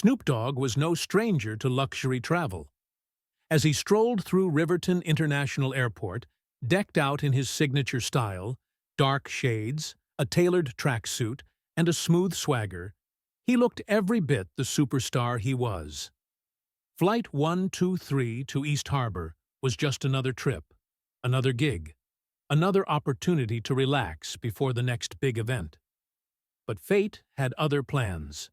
Snoop Dogg was no stranger to luxury travel. As he strolled through Riverton International Airport, decked out in his signature style, dark shades, a tailored tracksuit, and a smooth swagger, he looked every bit the superstar he was. Flight 123 to East Harbor was just another trip, another gig, another opportunity to relax before the next big event. But fate had other plans.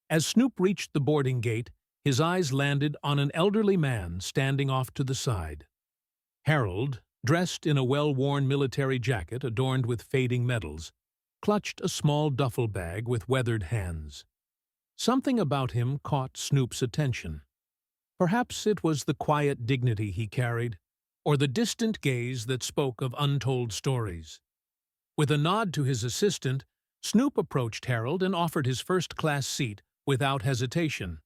As Snoop reached the boarding gate, his eyes landed on an elderly man standing off to the side. Harold, dressed in a well-worn military jacket adorned with fading medals, clutched a small duffel bag with weathered hands. Something about him caught Snoop's attention. Perhaps it was the quiet dignity he carried, or the distant gaze that spoke of untold stories. With a nod to his assistant, Snoop approached Harold and offered his first-class seat without hesitation.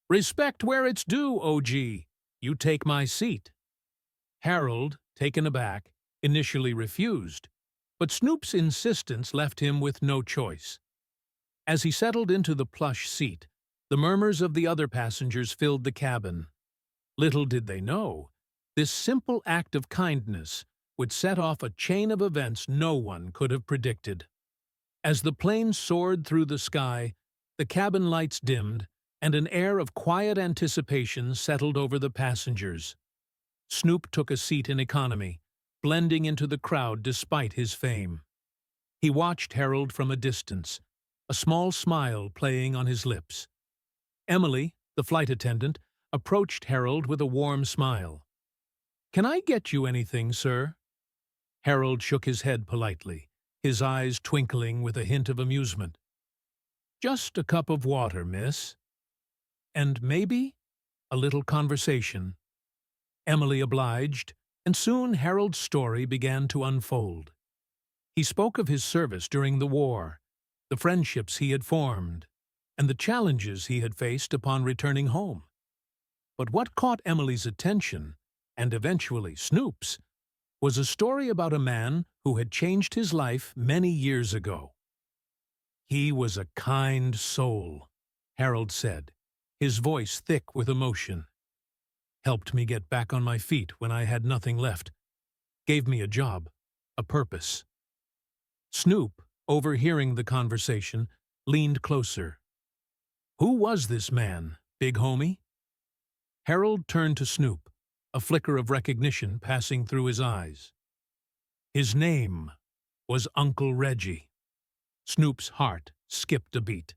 "Respect where it's due, OG. You take my seat." Harold, taken aback, initially refused, but Snoop's insistence left him with no choice. As he settled into the plush seat, the murmurs of the other passengers filled the cabin. Little did they know, this simple act of kindness would set off a chain of events no one could have predicted. As the plane soared through the sky, the cabin lights dimmed, and an air of quiet anticipation settled over the passengers. Snoop took a seat in economy, blending into the crowd despite his fame. He watched Harold from a distance, a small smile playing on his lips. Emily, the flight attendant, approached Harold with a warm smile. "Can I get you anything, sir?" Harold shook his head politely, his eyes twinkling with a hint of amusement. "Just a cup of water, miss. And maybe a little conversation." Emily obliged, and soon Harold's story began to unfold. He spoke of his service during the war, the friendships he had formed, and the challenges he had faced upon returning home. But what caught Emily's attention, and eventually Snoop's, was a story about a man who had changed his life many years ago. "He was a kind soul," Harold said, his voice thick with emotion. "Helped me get back on my feet when I had nothing left. Gave me a job, a purpose." Snoop, overhearing the conversation, leaned closer. "Who was this man, big homie?" Harold turned to Snoop, a flicker of recognition passing through his eyes. "His name was Uncle Reggie." Snoop's heart skipped a beat.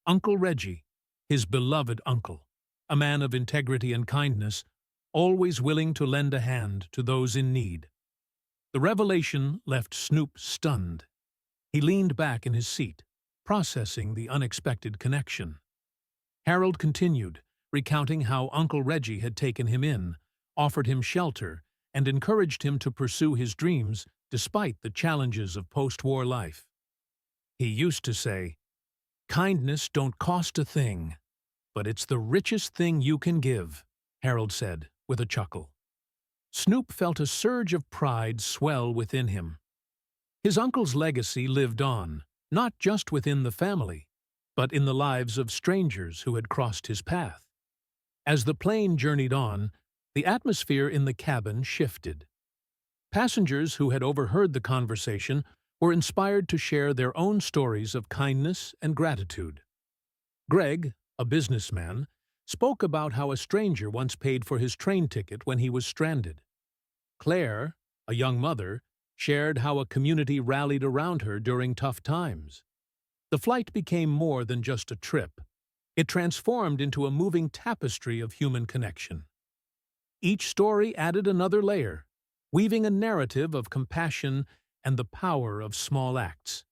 Uncle Reggie, his beloved uncle, a man of integrity and kindness, always willing to lend a hand to those in need. The revelation left Snoop stunned. He leaned back in his seat, processing the unexpected connection. Harold continued, recounting how Uncle Reggie had taken him in, offered him shelter, and encouraged him to pursue his dreams despite the challenges of post-war life. He used to say, "Kindness don't cost a thing, but it's the richest thing you can give," Harold said, with a chuckle. Snoop felt a surge of pride swell within him. His uncle's legacy lived on, not just within the family, but in the lives of strangers who had crossed his path. As the plane journeyed on, the atmosphere in the cabin shifted. Passengers who had overheard the conversation were inspired to share their own stories of kindness and gratitude. Greg, a businessman, spoke about how a stranger once paid for his train ticket when he was stranded. Claire, a young mother, shared how a community rallied around her during tough times. The flight became more than just a trip. It transformed into a moving tapestry of human connection. Each story added another layer, weaving a narrative of compassion and the power of small acts.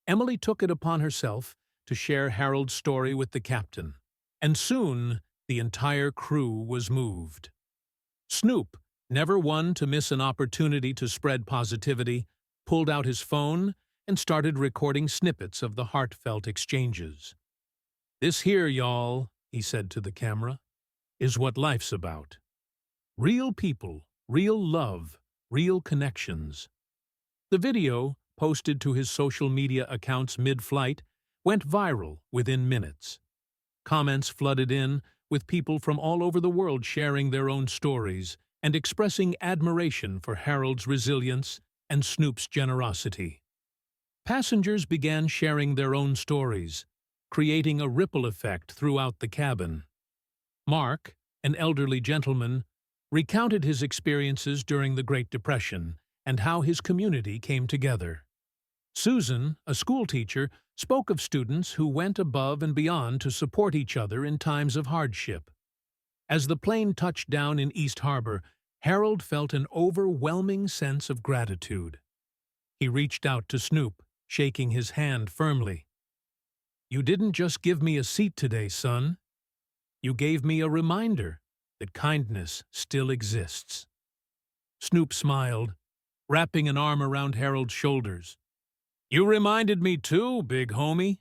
Emily took it upon herself to share Harold's story with the captain, and soon the entire crew was moved. Snoop, never one to miss an opportunity to spread positivity, pulled out his phone and started recording snippets of the heartfelt exchanges. "This here, y'all," he said to the camera, "is what life's about. Real people, real love, real connections." The video, posted to his social media accounts mid-flight, went viral within minutes. Comments flooded in, with people from all over the world sharing their own stories and expressing admiration for Harold's resilience and Snoop's generosity. Passengers began sharing their own stories, creating a ripple effect throughout the cabin. Mark, an elderly gentleman, recounted his experiences during the Great Depression and how his community came together. Susan, a schoolteacher, spoke of students who went above and beyond to support each other in times of hardship. As the plane touched down in East Harbor, Harold felt an overwhelming sense of gratitude. He reached out to Snoop, shaking his hand firmly. "You didn't just give me a seat today, son. You gave me a reminder that kindness still exists." Snoop smiled, wrapping an arm around Harold's shoulders. "You reminded me too, big homie.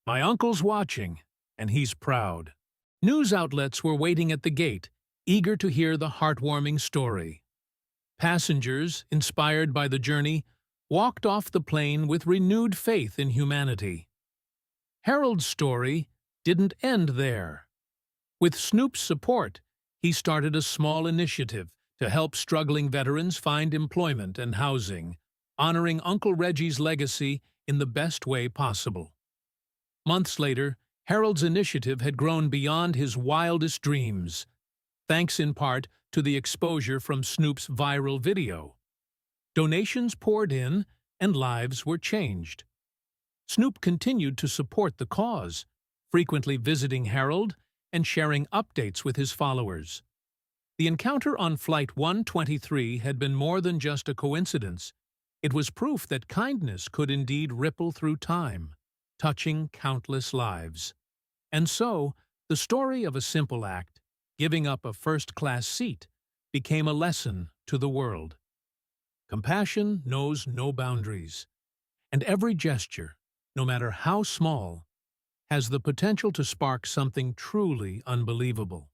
My uncle's watching, and he's proud." News outlets were waiting at the gate, eager to hear the heartwarming story. Passengers, inspired by the journey, walked off the plane with renewed faith in humanity. Harold's story didn't end there. With Snoop's support, he started a small initiative to help struggling veterans find employment and housing, honoring Uncle Reggie's legacy in the best way possible. Months later, Harold's initiative had grown beyond his wildest dreams, thanks in part to the exposure from Snoop's viral video. Donations poured in, and lives were changed. Snoop continued to support the cause, frequently visiting Harold and sharing updates with his followers. The encounter on Flight 123 had been more than just a coincidence. It was proof that kindness could indeed ripple through time, touching countless lives. And so, the story of a simple act, giving up a first-class seat, became a lesson to the world. Compassion knows no boundaries, and every gesture, no matter how small, has the potential to spark something truly unbelievable.